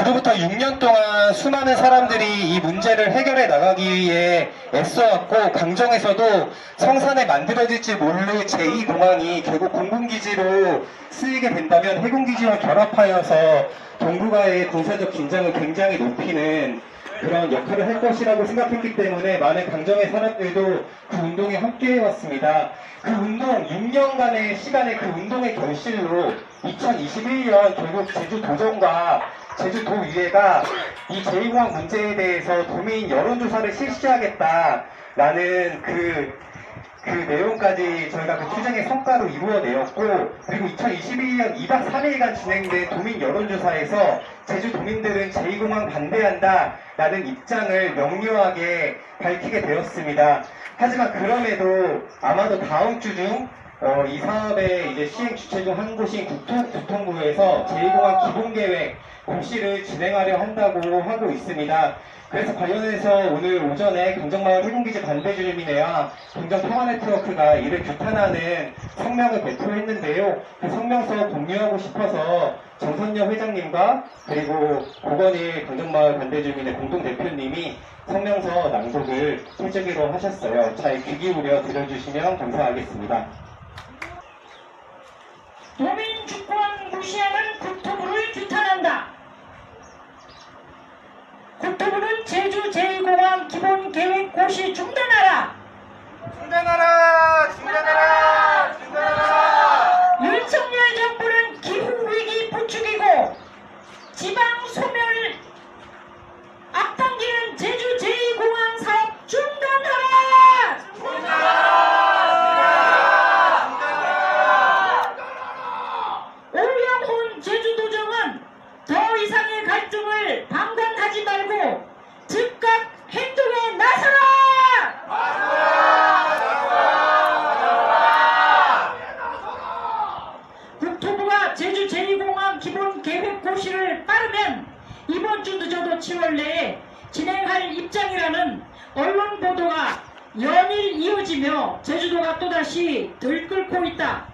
그로부터 6년 동안 수많은 사람들이 이 문제를 해결해 나가기 위해 애써왔고, 강정에서도 성산에 만들어질지 모를 제2공항이 결국 공군기지로 쓰이게 된다면 해군기지와 결합하여서 동북아의 군사적 긴장을 굉장히 높이는 그런 역할을 할 것이라고 생각했기 때문에 많은 강정의 사람들도 그 운동에 함께해왔습니다. 그 운동, 6년간의 시간의 그 운동의 결실로 2021년 결국 제주도정과 제주도의회가 이 제2공항 문제에 대해서 도민 여론조사를 실시하겠다라는 그 내용까지 저희가 그 투쟁의 성과로 이루어내었고, 그리고 2021년 2박 3일간 진행된 도민 여론조사에서 제주도민들은 제2공항 반대한다 라는 입장을 명료하게 밝히게 되었습니다. 하지만 그럼에도 아마도 다음 주 중 이 사업의 이제 시행 주체 중 한 곳인 국토교통부에서 제2공항 기본계획 공시를 진행하려 한다고 하고 있습니다. 그래서 관련해서 오늘 오전에 강정마을 해군기지 반대주민회와 강정평화네트워크가 이를 규탄하는 성명을 배포했는데요. 그 성명서 공유하고 싶어서 정선녀 회장님과 그리고 고건일 강정마을 반대주민의 공동대표님이 성명서 낭독을 해주기로 하셨어요. 잘 귀 기울여 들어주시면 감사하겠습니다. 도민 주권 무시하는 국토부를 규탄한다. 국토부는 제주 제2공항 기본계획 고시 중단하라. 중단하라! 중단하라! 중단하라! 윤석열 정부는 기후위기 부추기고 지방 소멸 앞당기는 제주 제2공항 사업 중단하라. 오영훈 제주도정은 더 이상의 갈등을 방관하지 말고 즉각 행동에 나서라! 국토부가 제주 제2공항 기본계획 고시를 빠르면 이번 주 늦어도 7월 내에 진행할 입장이라는 언론 보도가 연일 이어지며 제주도가 또다시 들끓고 있다.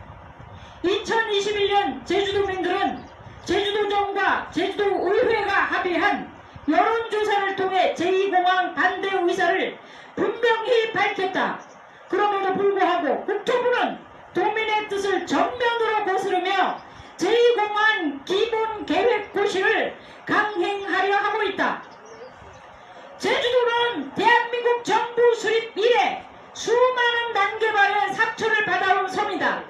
2021년 제주도민들은 제주도정과 제주도의회가 합의한 여론조사를 통해 제2공항 반대 의사를 분명히 밝혔다. 그럼에도 불구하고 국토부는 도민의 뜻을 전면으로 거스르며 제2공항 기본계획 고시를 강행하려 하고 있다. 제주도는 대한민국 정부 수립 이래 수많은 난개발의 상처를 받아온 섬이다.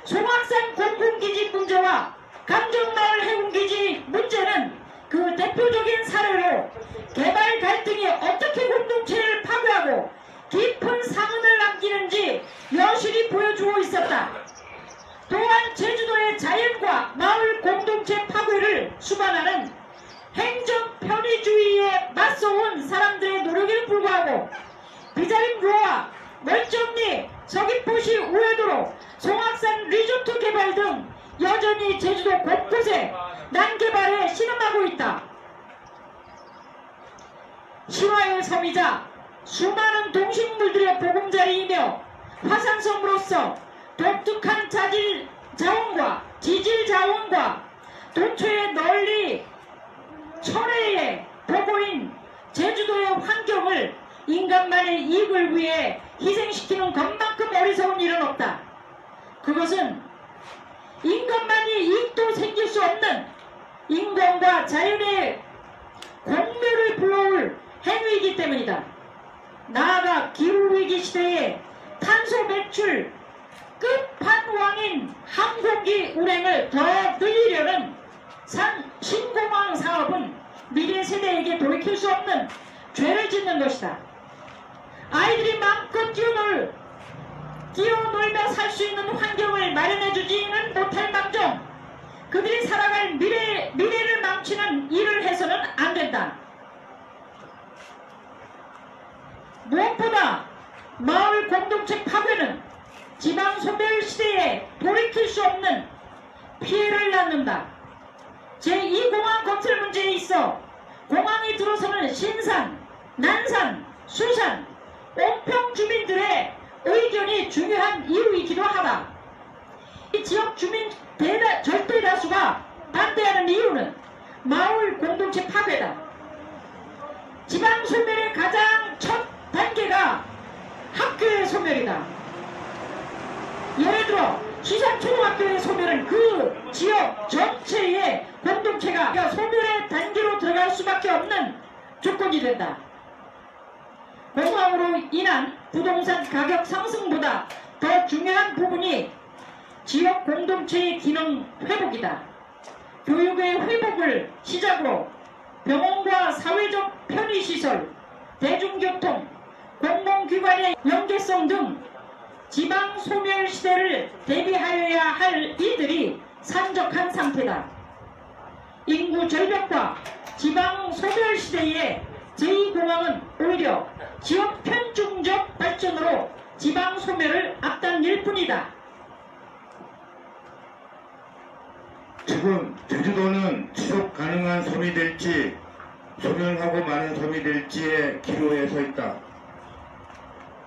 송악산 공군기지 문제와 강정마을 해군기지 문제는 그 대표적인 사례로 개발 갈등이 어떻게 공동체를 파괴하고 깊은 상흔을 남기는지 여실히 보여주고 있었다. 또한 제주도의 자연과 마을 공동체 파괴를 수반하는 행정 편의주의에 맞서온 사람들의 노력에도 불구하고 비자림로와 멀정리, 서귀포시 우회도로, 송악산 리조트 개발 등 여전히 제주도 곳곳에 난개발에 신음하고 있다. 신화의 섬이자 수많은 동식물들의 보금자리이며 화산섬으로서 독특한 자질 자원과 지질 자원과 동초에 널리 철회에 보고인 제주도의 환경을 인간만의 이익을 위해 희생시키는 것만큼 어리석은 일은 없다. 그것은 인간만이 이익도 생길 수 없는 인간과 자연의 공멸을 불러올 행위이기 때문이다. 나아가 기후위기 시대에 탄소 배출 끝판왕인 항공기 운행을 더 늘리려는 신공항 사업은 미래 세대에게 돌이킬 수 없는 죄를 짓는 것이다. 아이들이 마음껏 뛰어놀며 살 수 있는 환경을 마련해주지는 못할 망정 그들이 살아갈 미래를 망치는 일을 해서는 안 된다. 무엇보다 마을 공동체 파괴는 지방 소멸 시대에 돌이킬 수 없는 피해를 낳는다. 제2공항 건설 문제에 있어 공항이 들어서는 신산, 난산, 수산, 온평 주민들의 의견이 중요한 이유이기도 하다. 이 지역 주민 절대 다수가 반대하는 이유는 마을 공동체 파괴다. 지방 소멸의 가장 첫 단계가 학교의 소멸이다. 예를 들어 시상초등학교의 소멸은 그 지역 전체의 공동체가 소멸의 단계로 들어갈 수밖에 없는 조건이 된다. 공황으로 인한 부동산 가격 상승보다 더 중요한 부분이 지역 공동체의 기능 회복이다. 교육의 회복을 시작으로 병원과 사회적 편의시설, 대중교통, 공공기관의 연계성 등 지방 소멸 시대를 대비하여야 할 일들이 산적한 상태다. 인구 절벽과 지방 소멸 시대의 제2공항은 오히려 지역 편중적 발전으로 지방 소멸을 앞당길 뿐이다. 지금 제주도는 지속 가능한 섬이 될지 소멸하고 많은 섬이 될지의 기로에 서 있다.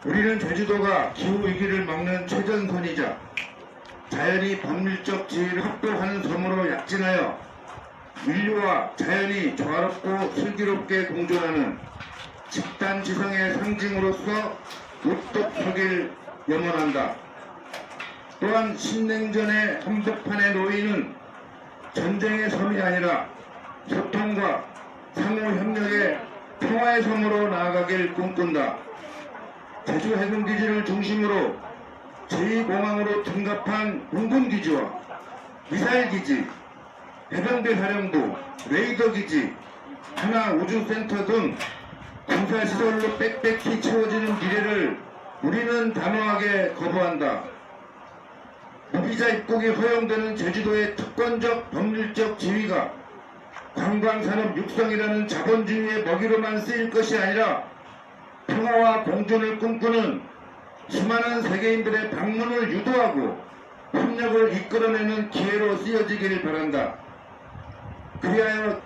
우리는 제주도가 기후위기를 막는 최전선이자 자연이 법률적 지위를 확보하는 섬으로 약진하여 인류와 자연이 조화롭고 슬기롭게 공존하는 집단지성의 상징으로서 우뚝 서길 염원한다. 또한 신냉전의 한복판에 놓이는 전쟁의 섬이 아니라 소통과 상호협력의 평화의 섬으로 나아가길 꿈꾼다. 제주 해군기지를 중심으로 제2공항으로 등갑한 공군기지와 미사일기지, 해병대 사령부, 레이더기지, 하나우주센터 등 군사시설로 빽빽히 채워지는 미래를 우리는 단호하게 거부한다. 무비자 입국이 허용되는 제주도의 특권적 법률적 지위가 관광산업 육성이라는 자본주의의 먹이로만 쓰일 것이 아니라 평화와 공존을 꿈꾸는 수많은 세계인들의 방문을 유도하고 협력을 이끌어내는 기회로 쓰여지길 바란다. 그리하여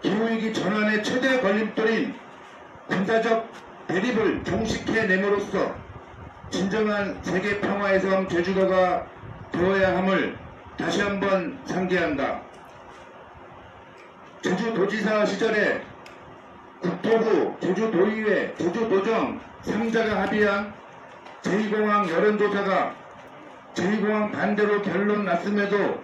기후위기 전환의 최대 걸림돌인 군사적 대립을 종식해냄으로써 진정한 세계 평화의 섬 제주도가 되어야 함을 다시 한번 상기한다. 제주도지사 시절에 국토부, 제주도의회, 제주도정 3자가 합의한 제2공항 여론조사가 제2공항 반대로 결론 났음에도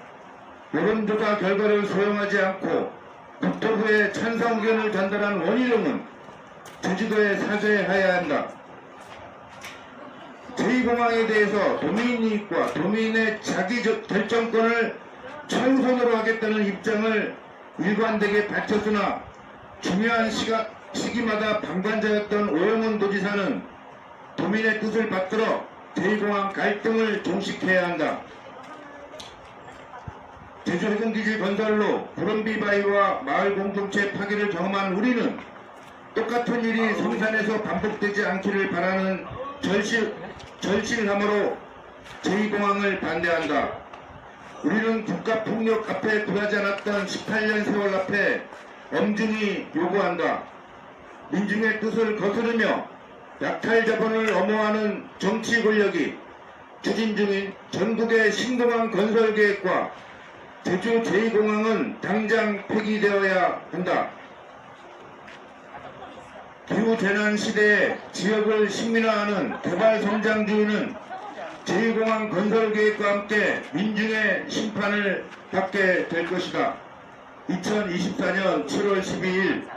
여론조사 결과를 소용하지 않고 국토부에 찬성 의견을 전달한 원희룡은 제주도에 사죄해야 한다. 제2공항에 대해서 도민이익과 도민의 자기 결정권을 최우선으로 하겠다는 입장을 일관되게 밝혔으나 중요한 시기마다 방관자였던 오영훈 도지사는 도민의 뜻을 받들어 제2공항 갈등을 종식해야 한다. 제주해군기지 건설로 구름비바위와 마을 공동체 파괴를 경험한 우리는 똑같은 일이 성산에서 반복되지 않기를 바라는 절실함으로 제2공항을 반대한다. 우리는 국가폭력 앞에 굴하지 않았던 18년 세월 앞에 엄중히 요구한다. 민중의 뜻을 거스르며 약탈 자본을 엄호하는 정치 권력이 추진 중인 전국의 신공항 건설 계획과 제주 제2공항은 당장 폐기되어야 한다. 기후재난 시대에 지역을 식민화하는 개발성장주의는 제2공항 건설 계획과 함께 민중의 심판을 받게 될 것이다. 2024년 7월 12일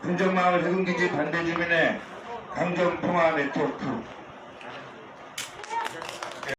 금정마을 해군기지 반대주민의 강정평화 네트워크